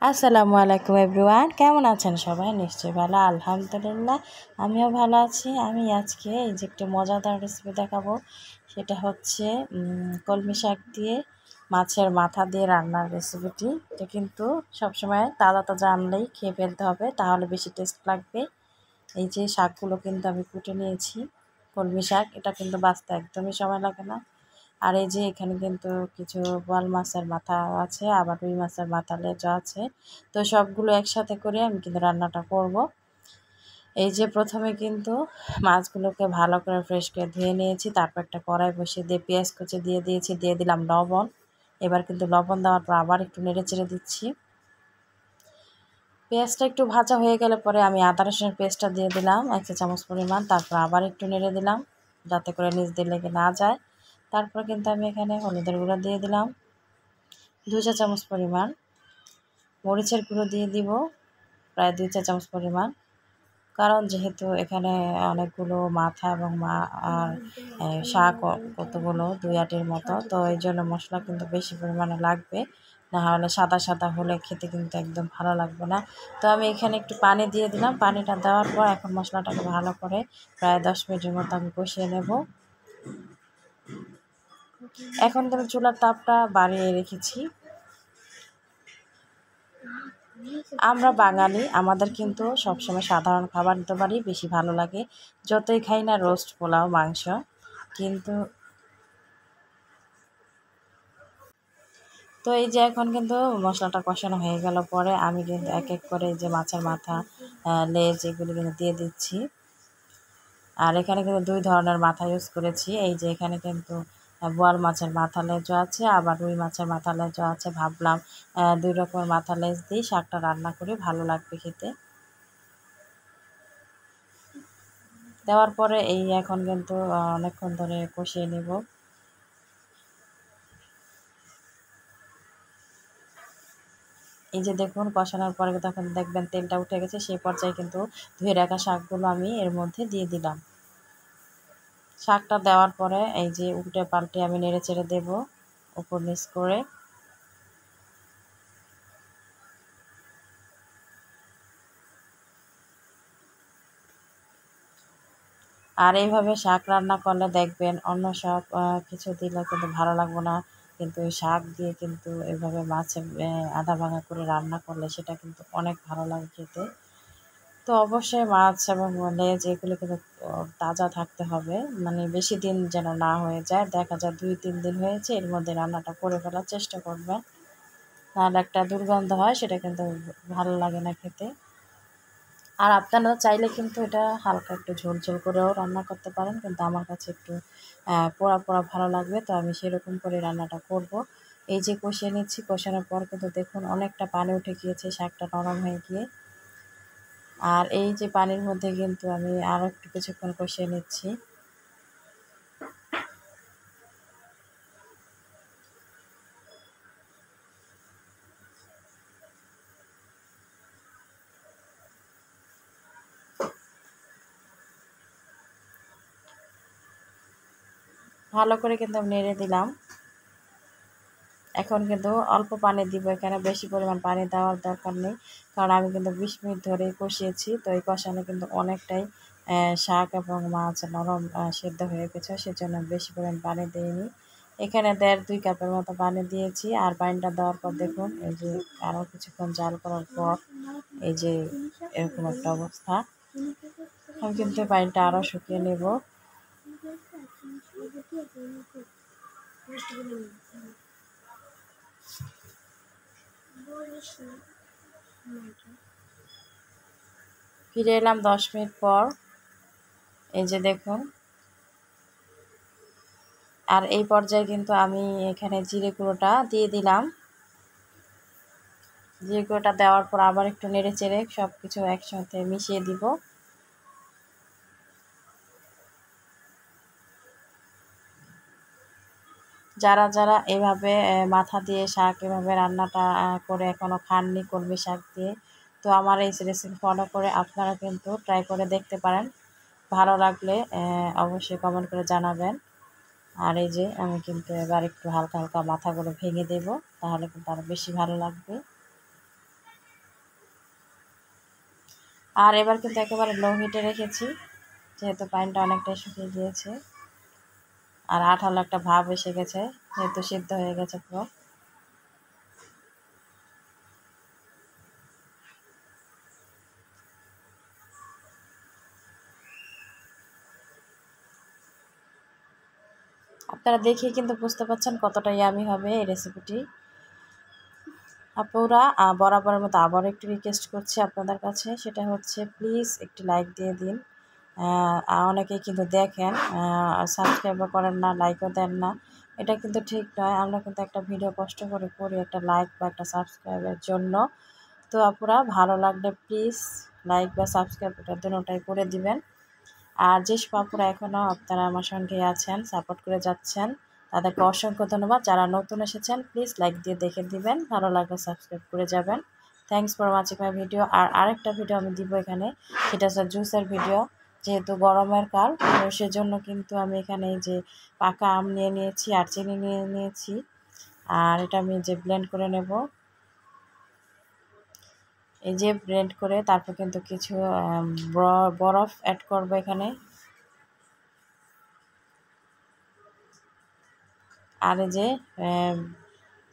আসসালামু আলাইকুম এভরিওয়ান, কেমন আছেন সবাই? নিশ্চয়ই ভালো, আলহামদুলিল্লাহ আমিও ভালো আছি। আমি আজকে এই যে একটি মজাদার রেসিপি দেখাবো। সেটা হচ্ছে কলমি শাক দিয়ে মাছের মাথা দিয়ে রান্নার রেসিপিটি। এটা কিন্তু সবসময় তাজা তাজা আনলেই খেয়ে ফেলতে হবে, তাহলে বেশি টেস্ট লাগবে। এই যে শাকগুলো কিন্তু আমি কুটে নিয়েছি। কলমি শাক, এটা কিন্তু বাছতে একদমই সময় লাগে না। আর এই যে এখানে কিন্তু কিছু বোয়াল মাছের মাথা আছে, আবার রুই মাছের মাথা লেজও আছে। তো সবগুলো একসাথে করে আমি কিন্তু রান্নাটা করব। এই যে প্রথমে কিন্তু মাছগুলোকে ভালো করে ফ্রেশ করে ধুয়ে নিয়েছি, তারপর একটা কড়াই বসিয়ে দিয়ে পেঁয়াজ কুচি দিয়ে দিয়েছি, দিয়ে দিলাম লবণ। এবার কিন্তু লবণ দেওয়ার পর আবার একটু নেড়ে চেড়ে দিচ্ছি। পেঁয়াজটা একটু ভাজা হয়ে গেলে পরে আমি আদা রসুনের পেস্টটা দিয়ে দিলাম 1 চা-চামচ পরিমাণ, তারপর আবার একটু নেড়ে দিলাম যাতে করে নিচ দিয়ে লেগে না যায়। তারপর কিন্তু আমি এখানে হলুদের গুঁড়ো দিয়ে দিলাম 2 চা-চামচ পরিমাণ, মরিচের গুঁড়ো দিয়ে দিব প্রায় 2 চা-চামচ পরিমাণ, কারণ যেহেতু এখানে অনেকগুলো মাথা এবং আর শাক কতগুলো 2 আটির মতো, তো এই জন্য মশলা কিন্তু বেশি পরিমাণে লাগবে, না হলে সাদা সাদা হলে খেতে কিন্তু একদম ভালো লাগবে না। তো আমি এখানে একটু পানি দিয়ে দিলাম। পানিটা দেওয়ার পর এখন মশলাটাকে ভালো করে প্রায় 10 মিনিটের মতো আমি কষিয়ে নেব। এখন কিন্তু চুলার তাপটা বাড়িয়ে রেখেছি। আমরা বাঙালি, আমাদের কিন্তু সবসময় সাধারণ খাবার তরকারি বেশি ভালো লাগে, যতই খাই না রোস্ট, পোলাও, মাংস। কিন্তু তো এই যে এখন কিন্তু মশলাটা কষানো হয়ে গেল পরে আমি কিন্তু এক এক করে যে মাছের মাথা, লেজ এগুলো কিন্তু দিয়ে দিচ্ছি। আর এখানে কিন্তু 2 ধরনের মাথা ইউজ করেছি। এই যে এখানে কিন্তু বোয়াল মাছের মাথা লেজও আছে, আবার রুই মাছের মাথা লেজও আছে। ভাবলাম 2 রকমের মাথা লেজ দিয়ে শাকটা রান্না করি, ভালো লাগবে খেতে। দেওয়ার পরে এই এখন কিন্তু অনেকক্ষণ ধরে কষিয়ে নেব। এই যে দেখুন কষানোর পরে তখন দেখবেন তেলটা উঠে গেছে, সেই পর্যায়ে কিন্তু ধুয়ে রাখা শাকগুলো আমি এর মধ্যে দিয়ে দিলাম। শাকটা দেওয়ার পরে এই যে উল্টে পাল্টে আমি নেড়ে চেড়ে দেবো উপর নিচ করে। আর এইভাবে শাক রান্না করলে দেখবেন অন্য সব কিছু দিলে কিন্তু ভালো লাগবে না, কিন্তু ওই শাক দিয়ে কিন্তু এইভাবে মাছের আধা ভাঙা করে রান্না করলে সেটা কিন্তু অনেক ভালো লাগে খেতে। তো অবশ্যই মাছ এবং লেজ এগুলো কিন্তু তাজা থাকতে হবে, মানে বেশি দিন যেন না হয়ে যায়। দেখা যায় 2-3 দিন হয়েছে, এর মধ্যে রান্নাটা করে ফেলার চেষ্টা করবেন, নাহলে একটা দুর্গন্ধ হয়, সেটা কিন্তু ভালো লাগে না খেতে। আর আপনারা চাইলে কিন্তু এটা হালকা একটু ঝোল ঝোল করেও রান্না করতে পারেন, কিন্তু আমার কাছে একটু পোড়া পোড়া ভালো লাগবে, তো আমি সেরকম করে রান্নাটা করব। এই যে কষিয়ে নিচ্ছি, কষানোর পর কিন্তু দেখুন অনেকটা পানি উঠে গিয়েছে, শাকটা নরম হয়ে গিয়ে। আর এই যে পানির মধ্যে কিন্তু আমি আরও একটু কিছুক্ষণ কষিয়ে নিচ্ছি। ভালো করে কিন্তু আমি নেড়ে দিলাম। এখন কিন্তু অল্প পানি দিব, এখানে বেশি পরিমাণ পানি দেওয়ার দরকার নেই, কারণ আমি কিন্তু 20 মিনিট ধরে কষিয়েছি। তো এই কষানো কিন্তু অনেকটাই শাক এবং মাছ নরম সেদ্ধ হয়ে গেছে, সেজন্য বেশি পরিমাণ পানি দিইনি। এখানে 1.5-2 কাপের মতো পানি দিয়েছি। আর পানিটা দেওয়ার পর দেখুন এই যে আরও কিছুক্ষণ জাল করার পর এই যে এরকম একটা অবস্থা। আমি কিন্তু পানিটা আরও শুকিয়ে নেব। ফিরে এলাম 10 মিনিট পর। এই যে দেখুন, আর এই পর্যায়ে কিন্তু আমি এখানে জিরে গুঁড়োটা দিয়ে দিলাম। জিরে গুঁড়োটা দেওয়ার পর আবার একটু নেড়ে চেড়ে সব কিছু একসাথে মিশিয়ে দিব। যারা যারা এভাবে মাথা দিয়ে শাক এভাবে রান্নাটা করে এখনও খাননি কলমি শাক দিয়ে, তো আমার এই রেসিপি ফলো করে আপনারা কিন্তু ট্রাই করে দেখতে পারেন। ভালো লাগলে অবশ্যই কমেন্ট করে জানাবেন। আর এই যে আমি কিন্তু এবার একটু হালকা হালকা মাথাগুলো ভেঙে দেব, তাহলে কিন্তু আরও বেশি ভালো লাগবে। আর এবার কিন্তু একেবারে লো হিটে রেখেছি, যেহেতু পানিটা অনেকটাই শুকিয়ে গিয়েছে আর আঠালো একটা ভাব এসে গেছে, যেহেতু সিদ্ধ হয়ে গেছে পুরো। আপনারা দেখে কিন্তু বুঝতে পারছেন কতটা ইয়ামি হবে এই রেসিপিটি। আপুরা বরাবরের মতো আবারও একটু রিকোয়েস্ট করছি আপনাদের কাছে, সেটা হচ্ছে প্লিজ একটি লাইক দিয়ে দিন। অনেকেই কিন্তু দেখেন, সাবস্ক্রাইবও করেন না, লাইকও দেন না। এটা কিন্তু ঠিক নয়। আমরা কিন্তু একটা ভিডিও কষ্ট করে করি একটা লাইক বা একটা সাবস্ক্রাইবের জন্য। তো আপুরা ভালো লাগলে প্লিজ লাইক বা সাবস্ক্রাইব এটা দুটোটাই করে দিবেন। আর যেসব আপুরা এখনও আপনারা আমার সঙ্গে আছেন, সাপোর্ট করে যাচ্ছেন, তাদেরকে অসংখ্য ধন্যবাদ। যারা নতুন এসেছেন প্লিজ লাইক দিয়ে দেখে দিবেন, ভালো লাগলে সাবস্ক্রাইব করে যাবেন। Thanks for watching my video. আর আরেকটা ভিডিও আমি দিব এখানে, সেটা হচ্ছে জুসের ভিডিও। যেহেতু গরমের কাল, তো সেজন্য কিন্তু আমি এখানে এই যে পাকা আম নিয়ে নিয়েছি আর চিনি নিয়ে নিয়েছি, আর এটা আমি যে ব্লেন্ড করে নেব, এই যে ব্লেন্ড করে তারপর কিন্তু কিছু বরফ অ্যাড করব এখানে। আর এই যে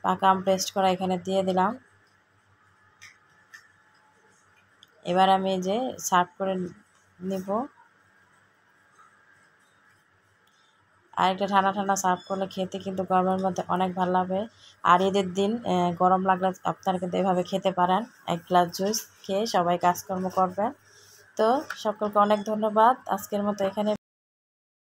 পাকা আম পেস্ট করা এখানে দিয়ে দিলাম। এবার আমি এই যে সার্ভ করে নিব। আর একটা ঠান্ডা ঠান্ডা সার্ভ করলে খেতে কিন্তু গরমের মধ্যে অনেক ভালো লাগে। আর ঈদের দিন গরম লাগলে আপনারা কিন্তু এভাবে খেতে পারেন, এক গ্লাস জুস খেয়ে সবাই কাজকর্ম করবেন। তো সকলকে অনেক ধন্যবাদ, আজকের মতো এখানে